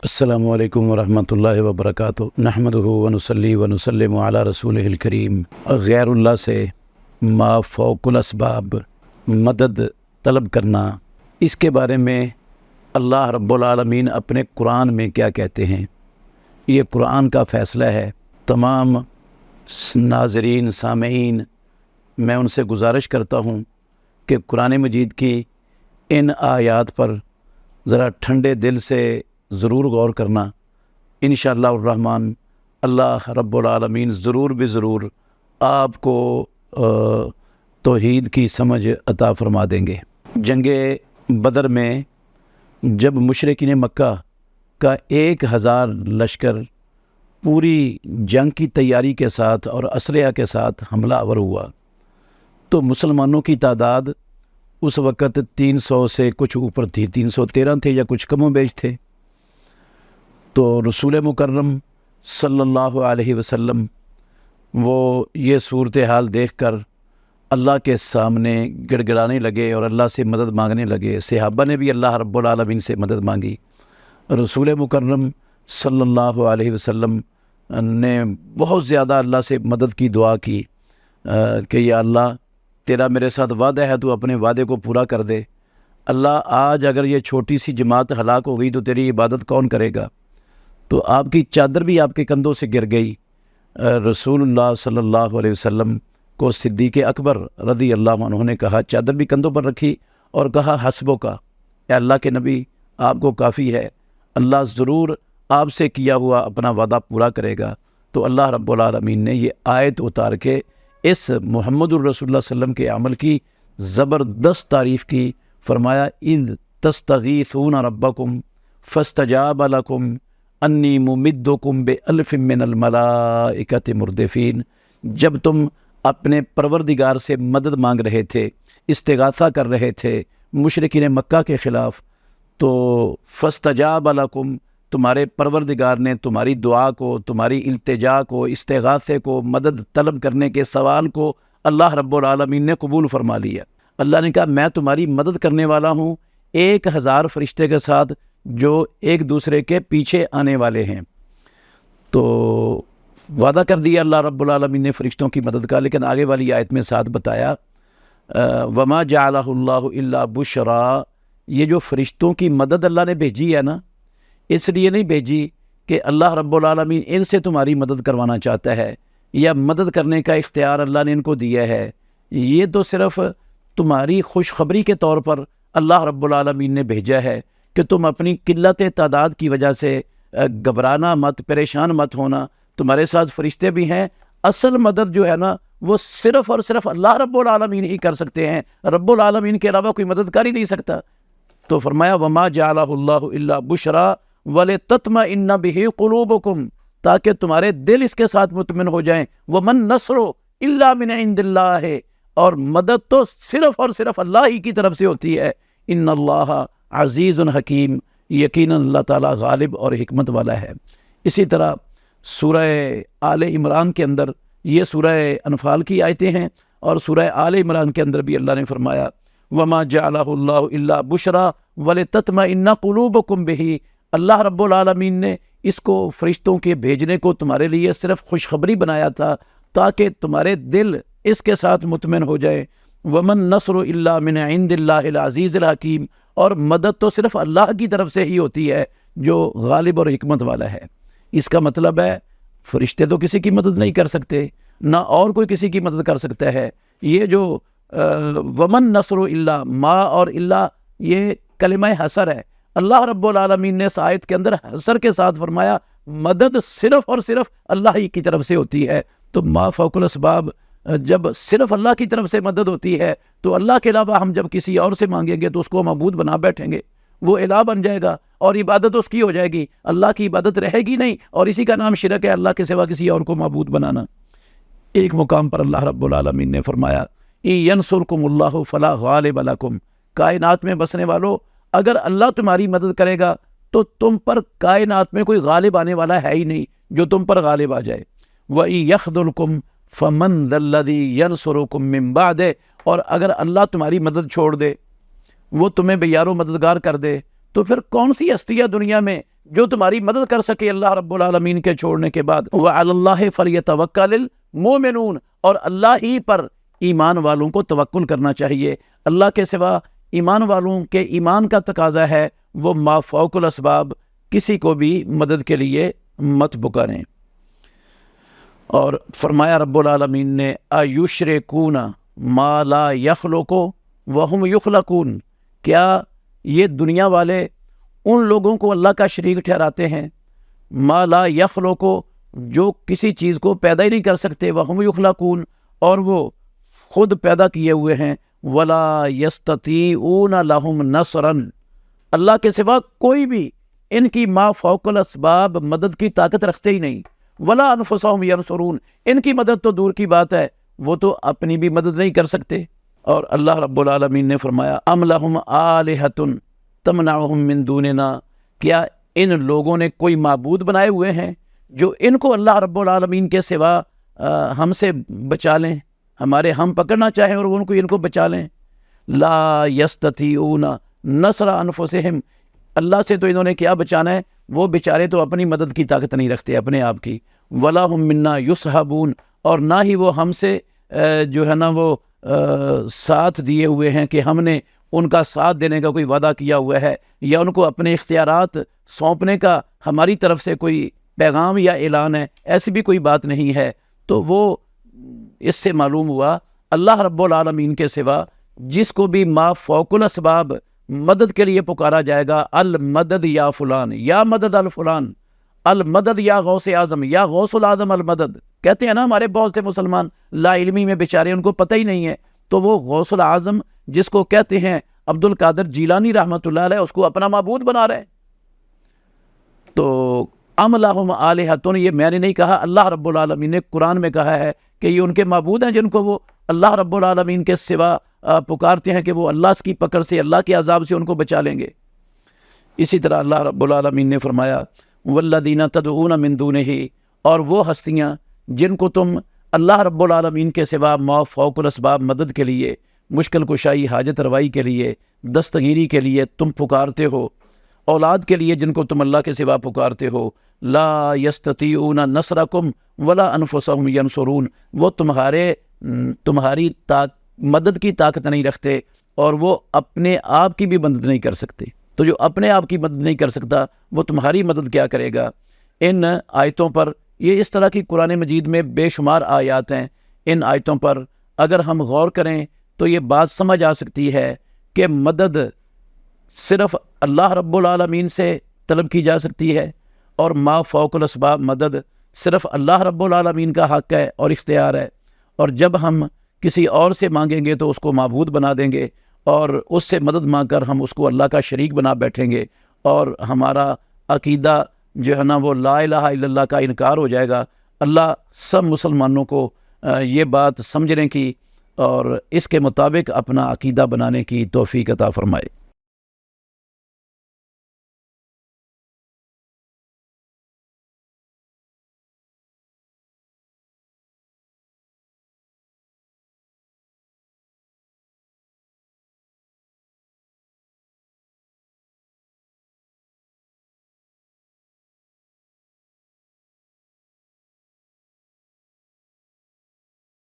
السلام علیکم ورحمۃ اللہ وبرکاتہ نحمدہ ونصلی ونسلم علی رسولہ الکریم۔ غیر اللہ سے ما فوق الاسباب مدد طلب کرنا، اس کے بارے میں اللہ رب العالمین اپنے قرآن میں کیا کہتے ہیں؟ یہ قرآن کا فیصلہ ہے۔ تمام ناظرین سامعین، میں ان سے گزارش کرتا ہوں کہ قرآن مجید کی ان آیات پر ذرا ٹھنڈے دل سے ضرور غور کرنا۔ انشاءاللہ الرحمن اللہ رب العالمین ضرور ضرور آپ کو توحید کی سمجھ عطا فرما دیں گے۔ جنگ بدر میں جب مشرکین مکہ کا 1000 لشکر پوری جنگ کی تیاری کے ساتھ اور اسلحہ کے ساتھ حملہ آور ہوا تو مسلمانوں کی تعداد اس وقت 300 سے کچھ اوپر تھی، 313 تھے یا کچھ کم و بیش تھے۔ تو رسول مکرم صلی اللہ علیہ وسلم وہ یہ صورتحال دیکھ کر اللہ کے سامنے گڑ گڑانے لگے اور اللہ سے مدد مانگنے لگے۔ صحابہ نے بھی اللہ رب العالمین سے مدد مانگی۔ رسول مکرم صلی اللہ علیہ وسلم نے بہت زیادہ اللہ سے مدد کی دعا کی کہ یا اللہ تیرا میرے ساتھ وعدہ ہے، تو اپنے وعدے کو پورا کر دے۔ اللہ آج اگر یہ چھوٹی سی جماعت ہلاک ہو گئی تو تیری عبادت کون کرے گا؟ تو آپ کی چادر بھی آپ کے کندھوں سے گر گئی۔ رسول اللہ صلی اللہ علیہ وسلم کو صدیق اکبر رضی اللہ عنہ نے کہا، چادر بھی کندھوں پر رکھی اور کہا حسبو کا، اے اللہ کے نبی آپ کو کافی ہے، اللہ ضرور آپ سے کیا ہوا اپنا وعدہ پورا کرے گا۔ تو اللہ رب العالمین نے یہ آیت اتار کے اس محمد الرسول اللہ صلی اللہ علیہ وسلم کے عمل کی زبردست تعریف کی۔ فرمایا اذ تستغیثون ربکم فاستجاب لکم انی ممدکم بألف من الملائکۃ مردفین، جب تم اپنے پروردگار سے مدد مانگ رہے تھے، استغاثہ کر رہے تھے مشرکین مکہ کے خلاف، تو فاستجاب لکم، تمہارے پروردگار نے تمہاری دعا کو، تمہاری التجا کو، استغاثے کو، مدد طلب کرنے کے سوال کو اللہ رب العالمین نے قبول فرما لیا۔ اللہ نے کہا میں تمہاری مدد کرنے والا ہوں 1000 فرشتے کے ساتھ جو ایک دوسرے کے پیچھے آنے والے ہیں۔ تو وعدہ کر دیا اللہ رب العالمین نے فرشتوں کی مدد کا، لیکن آگے والی آیت میں ساتھ بتایا وما جعلہ اللہ الا بشرا، یہ جو فرشتوں کی مدد اللہ نے بھیجی ہے نا، اس لیے نہیں بھیجی کہ اللہ رب العالمین ان سے تمہاری مدد کروانا چاہتا ہے یا مدد کرنے کا اختیار اللہ نے ان کو دیا ہے، یہ تو صرف تمہاری خوشخبری کے طور پر اللہ رب العالمین نے بھیجا ہے کہ تم اپنی قلت تعداد کی وجہ سے گھبرانا مت، پریشان مت ہونا، تمہارے ساتھ فرشتے بھی ہیں۔ اصل مدد جو ہے نا وہ صرف اور صرف اللہ رب العالمین ہی کر سکتے ہیں، رب العالمین کے علاوہ کوئی مدد کر ہی نہیں سکتا۔ تو فرمایا وما جعلہ اللہ الا بشرا ولتطمئن بہ قلوبکم، تاکہ تمہارے دل اس کے ساتھ مطمئن ہو جائیں۔ ومن نصر الا من عند اللہ، اور مدد تو صرف اور صرف اللہ ہی کی طرف سے ہوتی ہے۔ ان اللہ عزیز حکیم، یقیناً اللہ تعالیٰ غالب اور حکمت والا ہے۔ اسی طرح سورہ آل عمران کے اندر، یہ سورہ انفال کی آیتیں ہیں، اور سورہ آل عمران کے اندر بھی اللہ نے فرمایا وما جعلہ اللہ الا بشرا ولتطمئن قلوبکم بہ، اللہ رب العالمین نے اس کو فرشتوں کے بھیجنے کو تمہارے لیے صرف خوشخبری بنایا تھا تاکہ تمہارے دل اس کے ساتھ مطمئن ہو جائے۔ ومن نصر الا من عند اللہ العزیز الحکیم، اور مدد تو صرف اللہ کی طرف سے ہی ہوتی ہے جو غالب اور حکمت والا ہے۔ اس کا مطلب ہے فرشتے تو کسی کی مدد نہیں کر سکتے، نہ اور کوئی کسی کی مدد کر سکتا ہے۔ یہ جو ومن نصر الا، ما اور الا یہ کلمہ حصر ہے۔ اللہ رب العالمین نے اس آیت کے اندر حصر کے ساتھ فرمایا مدد صرف اور صرف اللہ ہی کی طرف سے ہوتی ہے۔ تو ما فوق الاسباب، جب صرف اللہ کی طرف سے مدد ہوتی ہے تو اللہ کے علاوہ ہم جب کسی اور سے مانگیں گے تو اس کو معبود بنا بیٹھیں گے، وہ الہ بن جائے گا اور عبادت اس کی ہو جائے گی، اللہ کی عبادت رہے گی نہیں، اور اسی کا نام شرک ہے، اللہ کے سوا کسی اور کو معبود بنانا۔ ایک مقام پر اللہ رب العالمین نے فرمایا ینصرکم اللہ فلا غالب لکم، کائنات میں بسنے والو اگر اللہ تمہاری مدد کرے گا تو تم پر کائنات میں کوئی غالب آنے والا ہے ہی نہیں جو تم پر غالب آ جائے۔ وَإِن يَخْذُلْكُمْ فَمَنْ ذَا الَّذِي يَنْصُرُكُم مِّن بَعْدِهِ، اور اگر اللہ تمہاری مدد چھوڑ دے، وہ تمہیں بے یار و مددگار کر دے، تو پھر کون سی ہستیاں دنیا میں جو تمہاری مدد کر سکے اللہ رب العالمین کے چھوڑنے کے بعد۔ وَعَلَى اللَّهِ فَلْيَتَوَكَّلِ الْمُؤْمِنُونَ، اور اللہ ہی پر ایمان والوں کو توکل کرنا چاہیے۔ اللہ کے سوا ایمان والوں کے ایمان کا تقاضا ہے وہ ما فوق الاسباب کسی کو بھی مدد کے لیے مت پکاریں۔ اور فرمایا رب العالمین نے اَيُشْرِكُونَ مَا لَا يَخْلُقُ وَهُمْ يُخْلَقُونَ، کیا یہ دنیا والے ان لوگوں کو اللہ کا شریک ٹھہراتے ہیں ما لا يخلق، جو کسی چیز کو پیدا ہی نہیں کر سکتے، وَهُمْ يُخْلَقُونَ، اور وہ خود پیدا کیے ہوئے ہیں، وَلَا يَسْتَطِيعُونَ لَهُمْ نَصْرًا، اللہ کے سوا کوئی بھی ان کی ما فوق الاسباب مدد کی طاقت رکھتے ہی نہیں، وَلَا أَنفُسَهُمْ يَنصُرُونَ، ان کی مدد تو دور کی بات ہے، وہ تو اپنی بھی مدد نہیں کر سکتے۔ اور اللہ رب العالمین نے فرمایا أَمْ لَهُمْ آلِهَةٌ تَمْنَعُهُم مِّن دُونِنَا، کیا ان لوگوں نے کوئی معبود بنائے ہوئے ہیں جو ان کو اللہ رب العالمین کے سوا ہم سے بچا لیں، ہمارے ہم پکڑنا چاہیں اور وہ ان کو بچا لیں۔ لا يستطيعون نصر انفسهم، اللہ سے تو انہوں نے کیا بچانا ہے، وہ بیچارے تو اپنی مدد کی طاقت نہیں رکھتے اپنے آپ کی۔ ولا هم منا يصحبون، اور نہ ہی وہ ہم سے جو ہے نا وہ ساتھ دیے ہوئے ہیں کہ ہم نے ان کا ساتھ دینے کا کوئی وعدہ کیا ہوا ہے یا ان کو اپنے اختیارات سونپنے کا ہماری طرف سے کوئی پیغام یا اعلان ہے، ایسی بھی کوئی بات نہیں ہے۔ تو وہ اس سے معلوم ہوا اللہ رب العالمین کے سوا جس کو بھی ما فوق الاسباب مدد کے لیے پکارا جائے گا، المدد یا فلان، یا مدد الفلان، المدد یا غوث اعظم، یا غوث العظم المدد، کہتے ہیں نا ہمارے بہت سے مسلمان لا علمی میں بیچارے ان کو پتہ ہی نہیں ہے، تو وہ غوث العظم جس کو کہتے ہیں عبد القادر جیلانی رحمۃ اللہ علیہ، اس کو اپنا معبود بنا رہے ہیں۔ تو ام لہم آلہۃ، یہ میں نے نہیں کہا، اللہ رب العالمین نے قرآن میں کہا ہے کہ یہ ان کے معبود ہیں جن کو وہ اللہ رب العالمین کے سوا پکارتے ہیں کہ وہ اللہ کی پکڑ سے، اللہ کے عذاب سے ان کو بچا لیں گے۔ اسی طرح اللہ رب العالمین نے فرمایا والذین تدعون من دونہ، اور وہ ہستیاں جن کو تم اللہ رب العالمین کے سوا ما فوق الاسباب مدد کے لیے، مشکل کشائی، حاجت روائی کے لیے، دستگیری کے لیے تم پکارتے ہو، اولاد کے لیے جن کو تم اللہ کے سوا پکارتے ہو، لا یستطیعون نصرکم ولا انفسہم ینصرون، وہ تمہاری مدد کی طاقت نہیں رکھتے اور وہ اپنے آپ کی بھی مدد نہیں کر سکتے۔ تو جو اپنے آپ کی مدد نہیں کر سکتا وہ تمہاری مدد کیا کرے گا؟ ان آیتوں پر، یہ اس طرح کی قرآن مجید میں بے شمار آیات ہیں، ان آیتوں پر اگر ہم غور کریں تو یہ بات سمجھ آ سکتی ہے کہ مدد صرف اللہ رب العالمین سے طلب کی جا سکتی ہے، اور ما فوق الاسباب مدد صرف اللہ رب العالمین کا حق ہے اور اختیار ہے، اور جب ہم کسی اور سے مانگیں گے تو اس کو معبود بنا دیں گے، اور اس سے مدد مانگ کر ہم اس کو اللہ کا شریک بنا بیٹھیں گے، اور ہمارا عقیدہ جو ہے نا وہ لا الہ الا اللہ کا انکار ہو جائے گا۔ اللہ سب مسلمانوں کو یہ بات سمجھنے کی اور اس کے مطابق اپنا عقیدہ بنانے کی توفیق عطا فرمائے۔